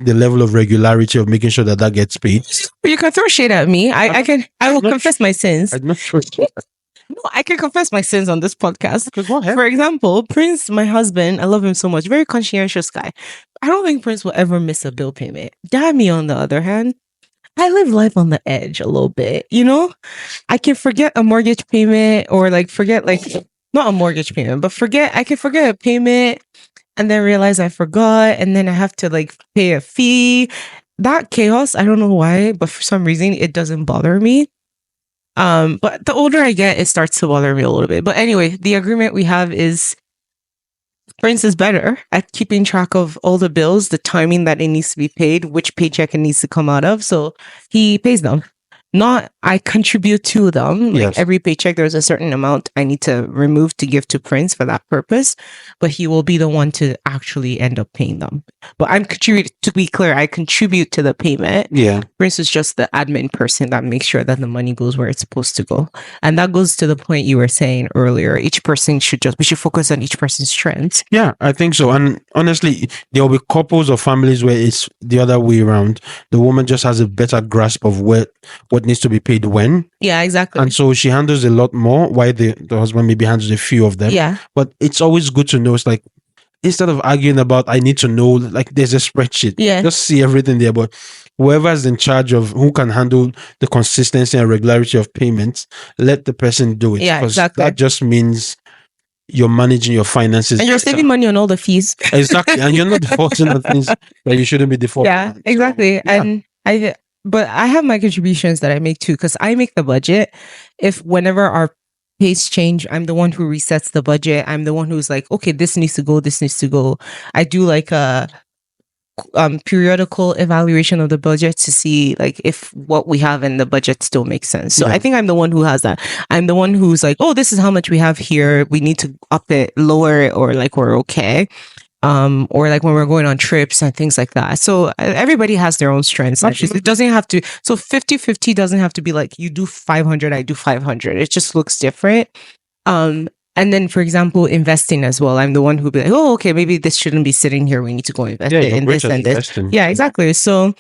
Speaker 1: the level of regularity of making sure that gets paid,
Speaker 2: But you can throw shade at me. I will
Speaker 1: not
Speaker 2: confess my sins.
Speaker 1: I'm not sure.
Speaker 2: No, I can confess my sins on this podcast.
Speaker 1: Because what happened?
Speaker 2: For example, Prince, my husband, I love him so much, very conscientious guy. I don't think Prince will ever miss a bill payment. Dammy, on the other hand, I live life on the edge a little bit, you know? I can forget a mortgage payment, or like forget like not a mortgage payment, but I can forget a payment and then realize I forgot, and then I have to like pay a fee. That chaos, I don't know why, but for some reason it doesn't bother me. But the older I get, it starts to bother me a little bit. But anyway, the agreement we have is Prince is better at keeping track of all the bills, the timing that it needs to be paid, which paycheck it needs to come out of. So he pays them. not I contribute to them. Like
Speaker 1: Yes.
Speaker 2: every paycheck, there's a certain amount I need to remove to give to Prince for that purpose, but he will be the one to actually end up paying them. But I'm contribute to be clear, I contribute to the payment.
Speaker 1: Yeah.
Speaker 2: Prince is just the admin person that makes sure that the money goes where it's supposed to go. And that goes to the point you were saying earlier. Each person we should focus on each person's strengths.
Speaker 1: Yeah, I think so. And honestly, there will be couples or families where it's the other way around. The woman just has a better grasp of what needs to be paid when.
Speaker 2: Yeah, exactly.
Speaker 1: And so she handles a lot more, while the husband maybe handles a few of them.
Speaker 2: Yeah.
Speaker 1: But it's always good to know. It's like, instead of arguing about, I need to know, like there's a spreadsheet.
Speaker 2: Yeah.
Speaker 1: Just see everything there. But whoever's in charge of who can handle the consistency and regularity of payments, let the person do it.
Speaker 2: Yeah,
Speaker 1: Because
Speaker 2: exactly.
Speaker 1: that just means you're managing your finances.
Speaker 2: And you're saving money on all the fees.
Speaker 1: Exactly. And you're not defaulting on things that you shouldn't be defaulting
Speaker 2: Yeah,
Speaker 1: on.
Speaker 2: exactly.
Speaker 1: So, yeah.
Speaker 2: And but I have my contributions that I make too, because I make the budget. If whenever our pace change, I'm the one who resets the budget. I'm the one who's like, okay, this needs to go, this needs to go. I do like a periodical evaluation of the budget to see like if what we have in the budget still makes sense. So
Speaker 1: Yeah.
Speaker 2: I think I'm the one who has that. I'm the one who's like, oh, this is how much we have here. We need to up it, lower it, or like we're okay. Or like when we're going on trips and things like that. So everybody has their own strengths.
Speaker 1: Absolutely.
Speaker 2: It doesn't have to, so 50-50 doesn't have to be like you do 500, I do 500. It just looks different. And then, for example, investing as well. I'm the one who be like, oh, okay, maybe this shouldn't be sitting here. We need to go invest
Speaker 1: Yeah,
Speaker 2: it
Speaker 1: you're
Speaker 2: in
Speaker 1: great
Speaker 2: this
Speaker 1: at
Speaker 2: and this.
Speaker 1: investing.
Speaker 2: Yeah, exactly. So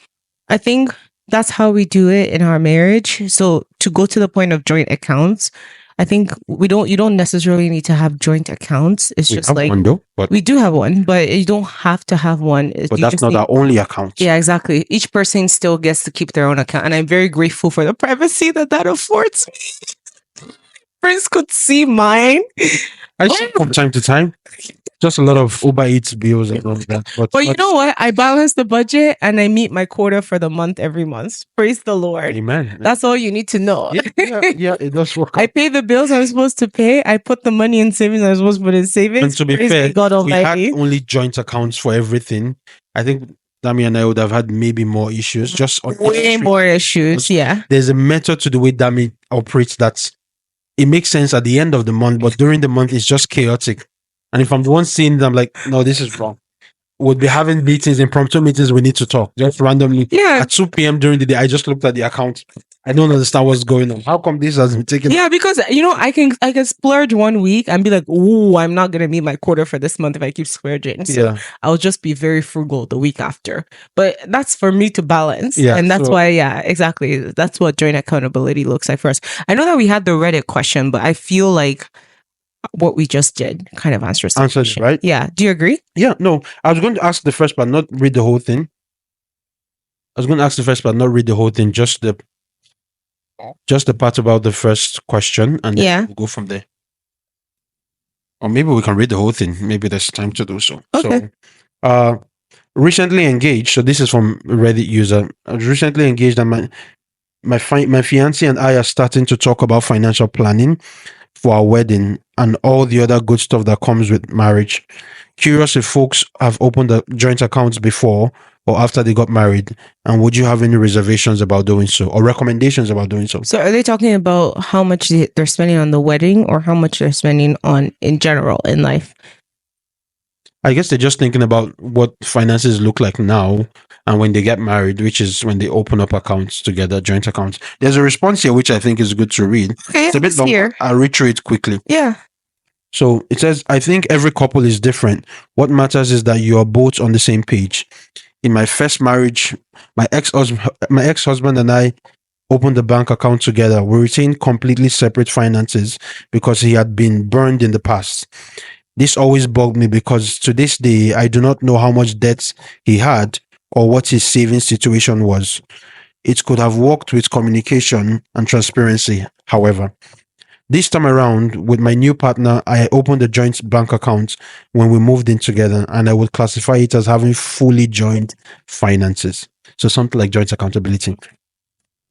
Speaker 2: I think that's how we do it in our marriage. So to go to the point of joint accounts, I think you don't necessarily need to have joint accounts. It's
Speaker 1: We
Speaker 2: just
Speaker 1: have
Speaker 2: like
Speaker 1: one though, but
Speaker 2: we do have one, but you don't have to have one.
Speaker 1: but
Speaker 2: You
Speaker 1: that's
Speaker 2: just
Speaker 1: not
Speaker 2: need-
Speaker 1: our only account.
Speaker 2: Yeah, exactly. Each person still gets to keep their own account, and I'm very grateful for the privacy that affords me. Prince could see mine.
Speaker 1: I see from time to time. Just a lot of Uber Eats bills and all that.
Speaker 2: But you know what? I balance the budget and I meet my quota for the month every month. Praise the Lord.
Speaker 1: Amen.
Speaker 2: That's all you need to know.
Speaker 1: Yeah, it does work.
Speaker 2: I pay the bills I'm supposed to pay. I put the money in savings I'm supposed to put in savings.
Speaker 1: And to be
Speaker 2: Praise
Speaker 1: fair,
Speaker 2: God
Speaker 1: we had
Speaker 2: Almighty.
Speaker 1: only joint accounts for everything. I think Dami and I would have had maybe more issues. Just on
Speaker 2: Way more issues. Yeah.
Speaker 1: There's a method to the way Dami operates that it makes sense at the end of the month, but during the month it's just chaotic. And if I'm the one seeing them, like, no, this is wrong. We'll be having meetings, impromptu meetings. We need to talk just randomly.
Speaker 2: Yeah.
Speaker 1: At 2 p.m. during the day, I just looked at the account. I don't understand what's going on. How come this has been taken?
Speaker 2: Yeah, because I can splurge one week and be like, "Ooh, I'm not gonna meet my quota for this month if I keep splurging." So
Speaker 1: Yeah.
Speaker 2: I'll just be very frugal the week after. But that's for me to balance.
Speaker 1: Yeah,
Speaker 2: And that's
Speaker 1: so-
Speaker 2: why, yeah, exactly. That's what joint accountability looks like for us. I know that we had the Reddit question, but I feel like what we just did kind of answers the
Speaker 1: Answered it,
Speaker 2: question.
Speaker 1: right?
Speaker 2: Yeah. Do you agree?
Speaker 1: Yeah, no. I was going to ask the first part, not read the whole thing. I was going to ask the first part, not read the whole thing, just the part about the first question, and then
Speaker 2: Yeah.
Speaker 1: we'll go from there. Or maybe we can read the whole thing. Maybe there's time to do so.
Speaker 2: Okay.
Speaker 1: So, recently engaged. So this is from a Reddit user. I was recently engaged, and my fiance and I are starting to talk about financial planning for our wedding and all the other good stuff that comes with marriage. Curious if folks have opened the joint accounts before or after they got married, and would you have any reservations about doing so or recommendations about doing so?
Speaker 2: So are they talking about how much they're spending on the wedding or how much they're spending on in general in life?
Speaker 1: I guess they're just thinking about what finances look like now and when they get married, which is when they open up accounts together, joint accounts. There's a response here which I think is good to read.
Speaker 2: Okay,
Speaker 1: It's a bit
Speaker 2: let's
Speaker 1: long.
Speaker 2: hear.
Speaker 1: I'll read through it quickly.
Speaker 2: Yeah.
Speaker 1: So it says, I think every couple is different. What matters is that you are both on the same page. In my first marriage, my ex-husband and I opened a bank account together. We retained completely separate finances because he had been burned in the past. This always bugged me because to this day, I do not know how much debt he had or what his saving situation was. It could have worked with communication and transparency, however. This time around, with my new partner, I opened a joint bank account when we moved in together, and I would classify it as having fully joint finances. So something like joint accountability.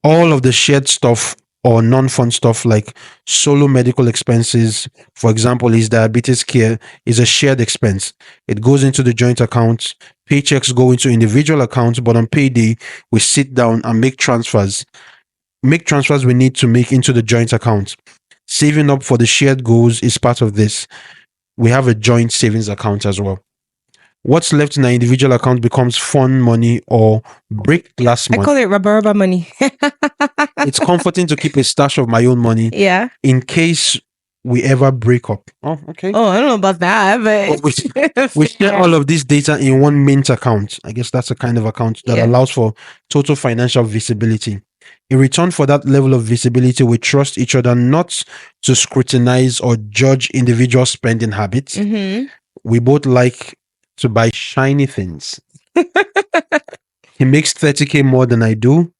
Speaker 1: All of the shared stuff or non-fund stuff like solo medical expenses, for example, his diabetes care is a shared expense. It goes into the joint account. Paychecks go into individual accounts, but on payday, we sit down and make transfers. make transfers we need to make into the joint account. Saving up for the shared goals is part of this. We have a joint savings account as well. What's left in our individual account becomes fun money or break glass
Speaker 2: I
Speaker 1: money.
Speaker 2: call it rubber money.
Speaker 1: It's comforting to keep a stash of my own money
Speaker 2: Yeah.
Speaker 1: in case we ever break up. Oh, okay.
Speaker 2: Oh, I don't know about that, but
Speaker 1: We share all of this data in one mint account. I guess that's a kind of account that
Speaker 2: Yeah.
Speaker 1: allows for total financial visibility. In return for that level of visibility, we trust each other not to scrutinize or judge individual spending habits.
Speaker 2: Mhm.
Speaker 1: We both like to buy shiny things. He makes 30K more than I do.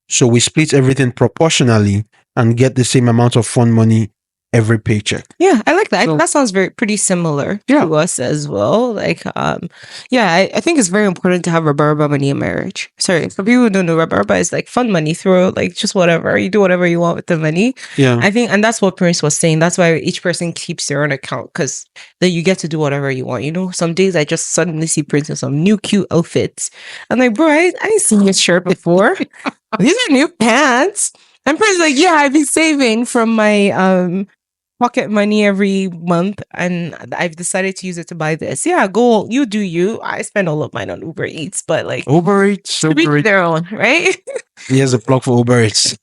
Speaker 1: So we split everything proportionally and get the same amount of fun money every paycheck.
Speaker 2: Yeah, I like that.
Speaker 1: So-
Speaker 2: That sounds pretty similar
Speaker 1: Yeah.
Speaker 2: to us as well. Like, yeah, I think it's very important to have rubber money in marriage. Sorry, for people who don't know, rubber is like fun money. Throw like just whatever you do, whatever you want with the money.
Speaker 1: Yeah.
Speaker 2: I think, and that's what Prince was saying. That's why each person keeps their own account because then you get to do whatever you want. You know, some days I just suddenly see Prince in some new cute outfits. I'm like, bro, I ain't seen this shirt before. These are new pants. And Prince is like, yeah, I've been saving from my pocket money every month and I've decided to use it to buy this. Yeah, go, you do you. I spend all of mine on Uber Eats, but like
Speaker 1: Uber Eats.
Speaker 2: to each their own, right?
Speaker 1: Here's a plug for Uber Eats.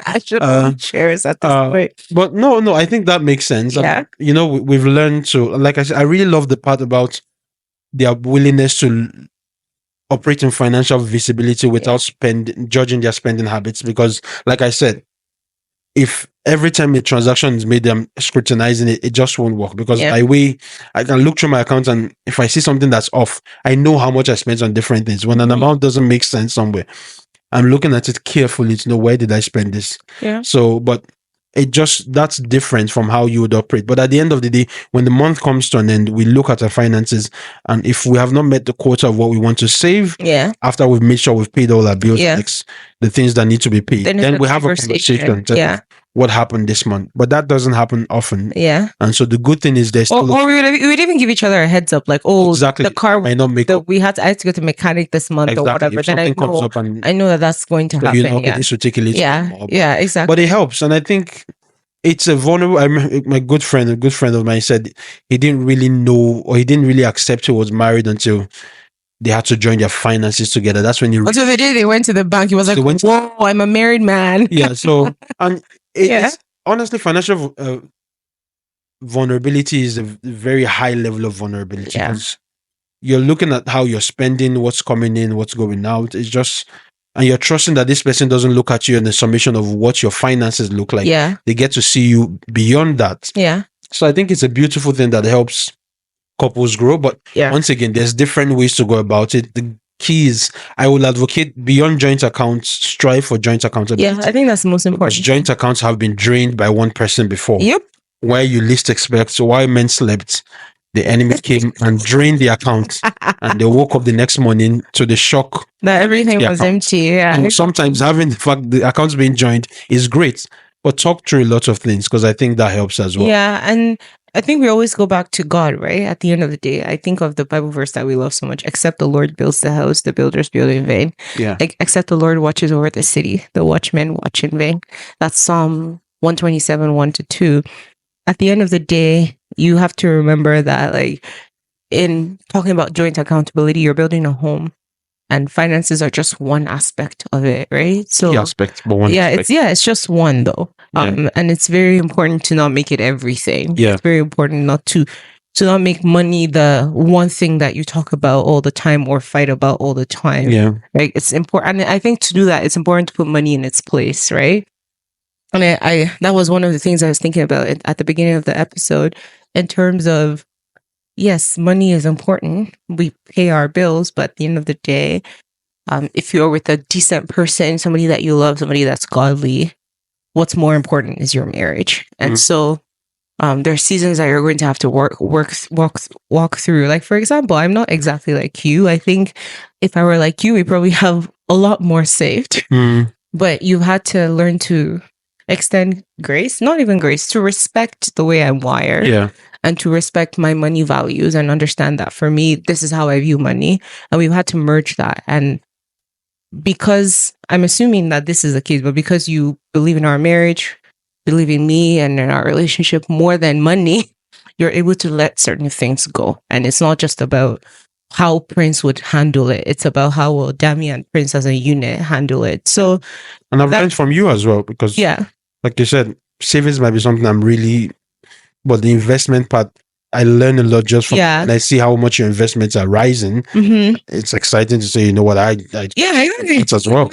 Speaker 2: I should own shares at this point.
Speaker 1: But no, I think that makes sense.
Speaker 2: Yeah.
Speaker 1: You know, we've learned to, like I said, I really love the part about their willingness to operate in financial visibility without judging their spending habits. Because, like I said, if every time a transaction is made, I'm scrutinizing it, it just won't work. Because I can look through my account, and if I see something that's off, I know how much I spent on different things. When an amount doesn't make sense somewhere, I'm looking at it carefully to know where did I spend this.
Speaker 2: Yeah.
Speaker 1: So, but that's different from how you would operate. But at the end of the day, when the month comes to an end, we look at our finances, and if we have not met the quota of what we want to save, after we've made sure we've paid all our bills, the things that need to be paid, then we have a conversation. What happened this month? But that doesn't happen often.
Speaker 2: Yeah.
Speaker 1: And so the good thing is there's still
Speaker 2: or we would even give each other a heads up, like, oh, the car
Speaker 1: might not make
Speaker 2: I had to go to mechanic this month or whatever.
Speaker 1: If
Speaker 2: then
Speaker 1: something comes up and
Speaker 2: I know that's going to happen.
Speaker 1: You know, okay, this will take a little more.
Speaker 2: Yeah, exactly.
Speaker 1: But it helps. And I think it's a vulnerable. My good friend, a good friend of mine, said he didn't really know, or he didn't really accept he was married until they had to join their finances together. That's when
Speaker 2: until the day they went to the bank, he was like, "Whoa, I'm a married man."
Speaker 1: Yeah. So, and it's honestly, financial vulnerability is a very high level of vulnerability because you're looking at how you're spending, what's coming in, what's going out. It's just, and you're trusting that this person doesn't look at you in the summation of what your finances look like.
Speaker 2: Yeah.
Speaker 1: They get to see you beyond that.
Speaker 2: Yeah.
Speaker 1: So I think it's a beautiful thing that helps couples grow. But once again, there's different ways to go about it. The key is, I will advocate beyond joint accounts, strive for joint accountability.
Speaker 2: Yeah, I think that's the most important.
Speaker 1: Because joint accounts have been drained by one person before.
Speaker 2: Yep.
Speaker 1: Where you least expect. So while men slept, the enemy came and drained the account, and they woke up the next morning to the shock
Speaker 2: that everything was empty. Yeah.
Speaker 1: And sometimes having the fact the accounts being joined is great, but talk through a lot of things because I think that helps as well.
Speaker 2: Yeah, and I think we always go back to God, right? At the end of the day, I think of the Bible verse that we love so much. Except the Lord builds the house, the builders build in vain.
Speaker 1: Yeah.
Speaker 2: Except the Lord watches over the city, the watchmen watch in vain. That's Psalm 127, 1-2. At the end of the day, you have to remember that, like, in talking about joint accountability, you're building a home, and finances are just one aspect of it, right? So
Speaker 1: aspect, but one aspect.
Speaker 2: It's just one though. And it's very important to not make it everything.
Speaker 1: Yeah.
Speaker 2: It's very important not to not make money the one thing that you talk about all the time or fight about all the time.
Speaker 1: Yeah.
Speaker 2: Right. It's important. And I think to do that, it's important to put money in its place, right? And I that was one of the things I was thinking about at the beginning of the episode in terms of, yes, money is important. We pay our bills, but at the end of the day, if you're with a decent person, somebody that you love, somebody that's godly, what's more important is your marriage. And so there are seasons that you're going to have to walk through. Like, for example, I'm not exactly like you. I think if I were like you, we probably have a lot more saved. But you've had to learn to extend grace, not even grace, to respect the way I'm wired.
Speaker 1: Yeah.
Speaker 2: And to respect my money values and understand that for me, this is how I view money. And we've had to merge that. And because I'm assuming that this is the case, but because you believe in our marriage, believe in me and in our relationship more than money, you're able to let certain things go. And it's not just about how Prince would handle it. It's about how will Dami and Prince as a unit handle it. So,
Speaker 1: And I've learned from you as well, because
Speaker 2: yeah,
Speaker 1: like you said, savings might be something I'm really, but the investment part, I learn a lot just from,
Speaker 2: Yeah.
Speaker 1: and I see how much your investments are rising. It's exciting to say, you know what, I
Speaker 2: yeah, exactly.
Speaker 1: it's as well.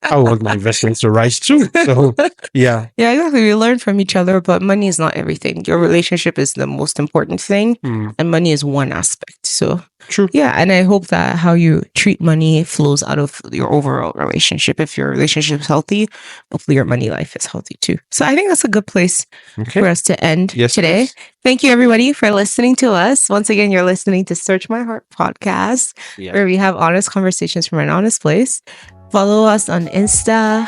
Speaker 1: I want my investments to rise too. So yeah.
Speaker 2: Yeah, exactly. We learn from each other, but money is not everything. Your relationship is the most important thing, and money is one aspect. So
Speaker 1: True.
Speaker 2: yeah, and I hope that how you treat money flows out of your overall relationship. If your relationship is healthy, hopefully your money life is healthy too. So I think that's a good place for us to end today.
Speaker 1: Yes.
Speaker 2: Thank you everybody for listening to us. Once again, you're listening to Search My Heart podcast, where we have honest conversations from an honest place. Follow us on Insta,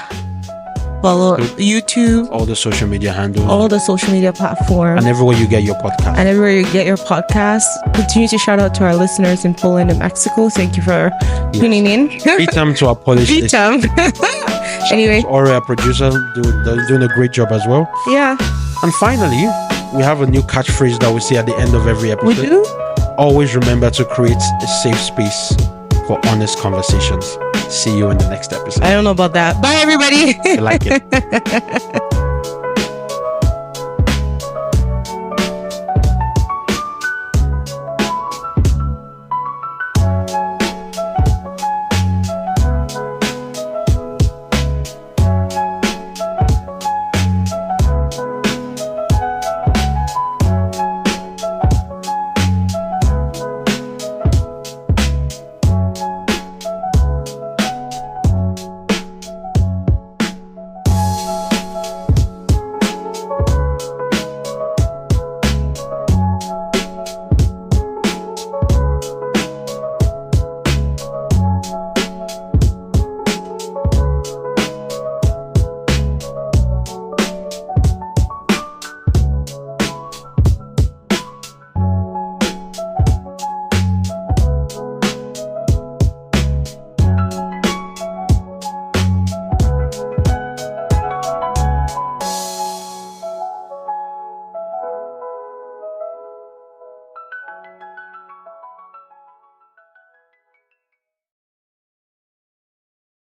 Speaker 2: follow YouTube,
Speaker 1: all the social media handles,
Speaker 2: all the social media platforms,
Speaker 1: and everywhere you get your podcast.
Speaker 2: Continue to shout out to our listeners in Poland and Mexico. Thank you for tuning in.
Speaker 1: Vitam to our Polish
Speaker 2: Vitam. Anyway,
Speaker 1: Ori, our producer, doing a great job as well.
Speaker 2: Yeah.
Speaker 1: And finally, we have a new catchphrase that we say at the end of every episode.
Speaker 2: We do?
Speaker 1: Always remember to create a safe space for honest conversations. See you in the next episode.
Speaker 2: I don't know about that. Bye, everybody.
Speaker 1: You like it.